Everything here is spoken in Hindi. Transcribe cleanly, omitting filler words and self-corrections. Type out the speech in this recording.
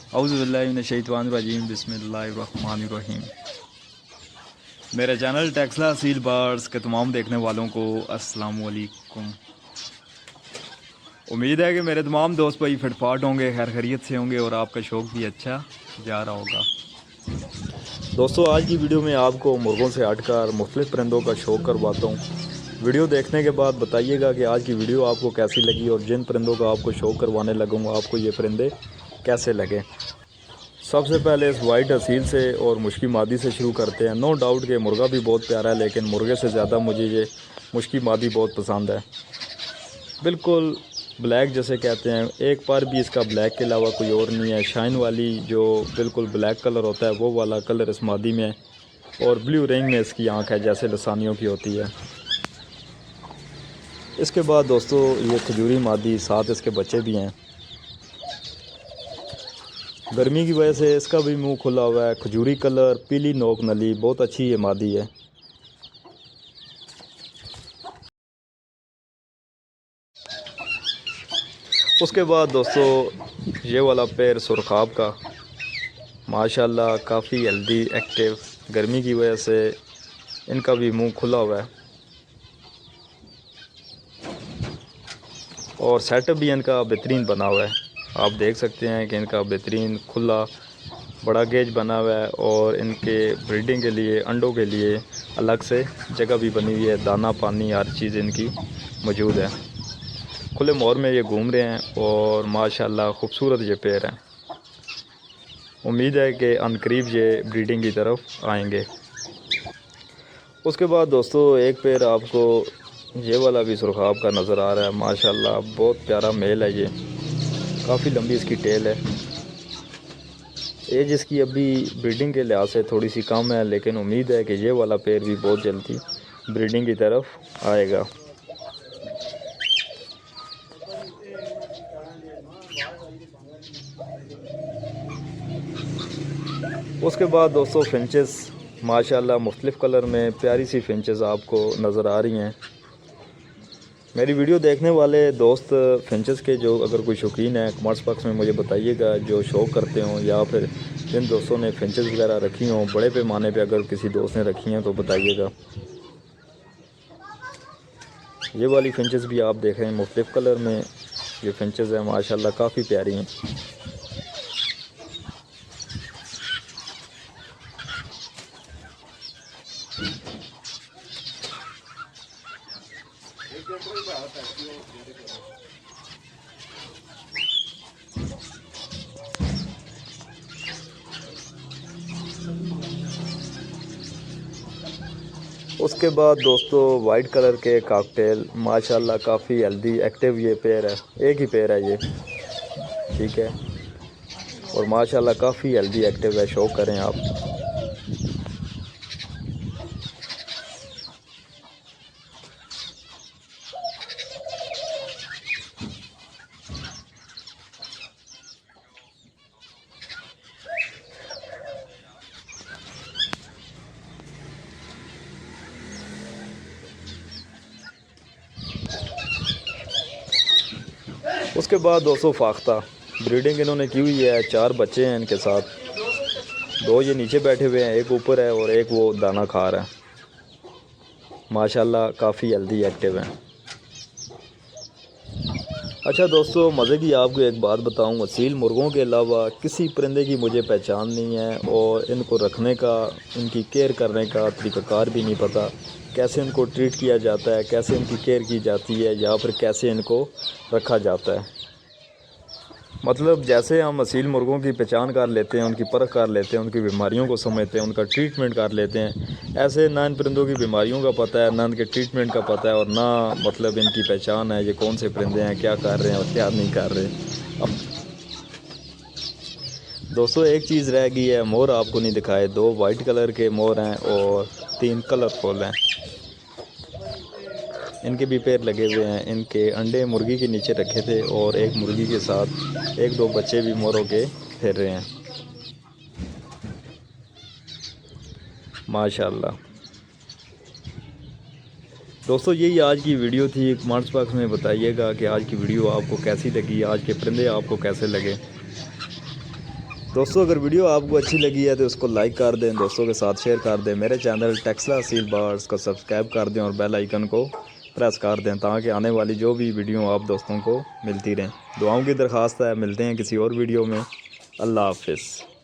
औज़ुबिल्लाहिमिनश्शैतानिर्रजीम बिस्मिल्लाहिर्रहमानिर्रहीम। मेरे चैनल टेक्सला सील बर्ड्स के तमाम देखने वालों को अस्सलाम वालेकुम। उम्मीद है कि मेरे तमाम दोस्त भाई फिटफाट होंगे, खैर खैरियत से होंगे और आपका शौक़ भी अच्छा जा रहा होगा। दोस्तों, आज की वीडियो में आपको मुर्गों से हटकर मुख्तलिफ़ परिंदों का शौक़ करवाता हूँ। वीडियो देखने के बाद बताइएगा कि आज की वीडियो आपको कैसी लगी और जिन परिंदों का आपको शौक़ करवाने लगूँगा आपको ये परिंदे कैसे लगे। सबसे पहले इस वाइट असील से और मुश्की मादी से शुरू करते हैं। नो डाउट कि मुर्गा भी बहुत प्यारा है, लेकिन मुर्गे से ज़्यादा मुझे ये मुश्की मादी बहुत पसंद है। बिल्कुल ब्लैक जैसे कहते हैं, एक पर भी इसका ब्लैक के अलावा कोई और नहीं है। शाइन वाली जो बिल्कुल ब्लैक कलर होता है वो वाला कलर इस मादी में, और ब्लू रिंग में इसकी आँख है जैसे लसानियों की होती है। इसके बाद दोस्तों ये खजूरी मादी, साथ इसके बच्चे भी हैं। गर्मी की वजह से इसका भी मुंह खुला हुआ है। खजूरी कलर, पीली नोक नली, बहुत अच्छी ये मादी है। उसके बाद दोस्तों ये वाला पैर सुरखाब का, माशाल्लाह काफ़ी हेल्दी एक्टिव। गर्मी की वजह से इनका भी मुंह खुला हुआ है और सेटअप भी इनका बेहतरीन बना हुआ है। आप देख सकते हैं कि इनका बेहतरीन खुला बड़ा गेज बना हुआ है और इनके ब्रीडिंग के लिए, अंडों के लिए अलग से जगह भी बनी हुई है। दाना पानी हर चीज़ इनकी मौजूद है। खुले मोर में ये घूम रहे हैं और माशाल्लाह खूबसूरत ये पेड़ हैं। उम्मीद है कि अनकरीब ये ब्रीडिंग की तरफ आएंगे। उसके बाद दोस्तों एक पेड़ आपको ये वाला भी सुरखाब का नज़र आ रहा है। माशाल्लाह बहुत प्यारा मेल है ये, काफ़ी लंबी इसकी टेल है। एज इसकी अभी ब्रीडिंग के लिहाज से थोड़ी सी कम है, लेकिन उम्मीद है कि ये वाला पेड़ भी बहुत जल्दी ब्रीडिंग की तरफ आएगा। उसके बाद दोस्तों फिंचेस, माशाल्लाह मुख्तलिफ़ कलर में प्यारी सी फिंचेस आपको नज़र आ रही हैं। मेरी वीडियो देखने वाले दोस्त फिंचेस के जो अगर कोई शौकीन है, कमेंट्स बॉक्स में मुझे बताइएगा। जो शौक़ करते हों या फिर जिन दोस्तों ने फिंचेस वगैरह रखी हों बड़े पैमाने पे, अगर किसी दोस्त ने रखी हैं तो बताइएगा। ये वाली फिंचेस भी आप देख रहे हैं मुख्तलिफ़ कलर में ये फिंचेस हैं, माशाल्लाह काफ़ी प्यारी हैं। उसके बाद दोस्तों वाइट कलर के कॉकटेल, माशाल्लाह काफ़ी हेल्दी एक्टिव ये पेयर है। एक ही पेयर है ये, ठीक है, और माशाल्लाह काफ़ी हेल्दी एक्टिव है। शौक़ करें आप। उसके बाद दोस्तों फाख्ता, ब्रीडिंग इन्होंने की हुई है। 4 बच्चे हैं इनके साथ, 2 ये नीचे बैठे हुए हैं, एक ऊपर है और एक वो दाना खा रहा है। माशाल्लाह काफ़ी हेल्दी एक्टिव हैं। अच्छा दोस्तों, मज़े की आपको एक बात बताऊं, असील मुर्गों के अलावा किसी परिंदे की मुझे पहचान नहीं है और इनको रखने का, इनकी केयर करने का तरीक़ाकार भी नहीं पता। कैसे इनको ट्रीट किया जाता है, कैसे इनकी केयर की जाती है, या फिर कैसे इनको रखा जाता है। मतलब जैसे हम असील मुर्गों की पहचान कर लेते हैं, उनकी परख कर लेते हैं, उनकी बीमारियों को समझते हैं, उनका ट्रीटमेंट कर लेते हैं, ऐसे ना इन परिंदों की बीमारियों का पता है, ना इनके ट्रीटमेंट का पता है, और ना मतलब इनकी पहचान है ये कौन से परिंदे हैं, क्या कर रहे हैं और क्या नहीं कर रहे। अब दोस्तों एक चीज़ रह गई है, मोर आपको नहीं दिखाए। 2 वाइट कलर के मोर हैं और 3 कलरफुल हैं। इनके भी पैर लगे हुए हैं। इनके अंडे मुर्गी के नीचे रखे थे और एक मुर्गी के साथ 1-2 बच्चे भी मोरों के फिर रहे हैं, माशाल्लाह। दोस्तों यही आज की वीडियो थी। कमेंट्स बॉक्स में बताइएगा कि आज की वीडियो आपको कैसी लगी, आज के परिंदे आपको कैसे लगे। दोस्तों अगर वीडियो आपको अच्छी लगी है तो उसको लाइक कर दें, दोस्तों के साथ शेयर कर दें। मेरे चैनल टेक्सला सील बर्ड्स को सब्सक्राइब कर दें और बेल आइकन को प्रेस कर दें ताकि आने वाली जो भी वीडियो आप दोस्तों को मिलती रहें। दुआओं की दरख्वास्त है। मिलते हैं किसी और वीडियो में। अल्लाह हाफिज़।